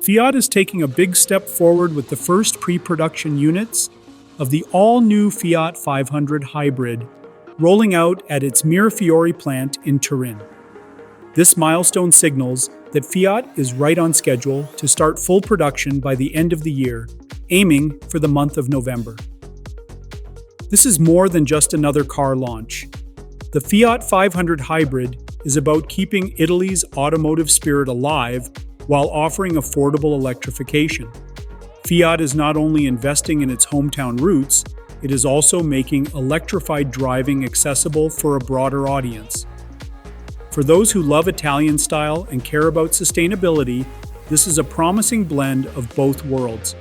Fiat is taking a big step forward with the first pre-production units of the all-new Fiat 500 hybrid rolling out at its Mirafiori plant in Turin. This milestone signals that Fiat is right on schedule to start full production by the end of the year, aiming for the month of November. This is more than just another car launch. The Fiat 500 hybrid is about keeping Italy's automotive spirit alive while offering affordable electrification. Fiat is not only investing in its hometown roots, it is also making electrified driving accessible for a broader audience. For those who love Italian style and care about sustainability, this is a promising blend of both worlds.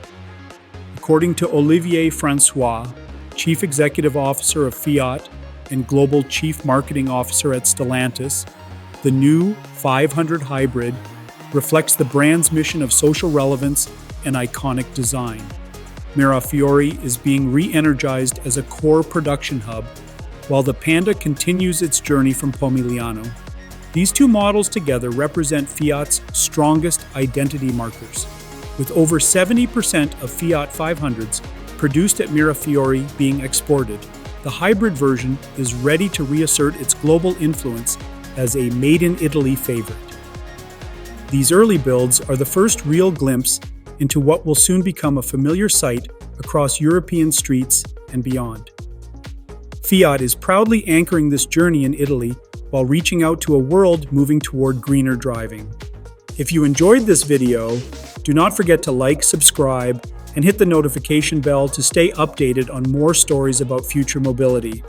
According to Olivier Francois, Chief Executive Officer of Fiat and Global Chief Marketing Officer at Stellantis, the new 500 hybrid reflects the brand's mission of social relevance and iconic design. Mirafiori is being re-energized as a core production hub, while the Panda continues its journey from Pomigliano. These two models together represent Fiat's strongest identity markers. With over 70% of Fiat 500s produced at Mirafiori being exported, the hybrid version is ready to reassert its global influence as a made-in-Italy favorite. These early builds are the first real glimpse into what will soon become a familiar sight across European streets and beyond. Fiat is proudly anchoring this journey in Italy while reaching out to a world moving toward greener driving. If you enjoyed this video, do not forget to like, subscribe, and hit the notification bell to stay updated on more stories about future mobility.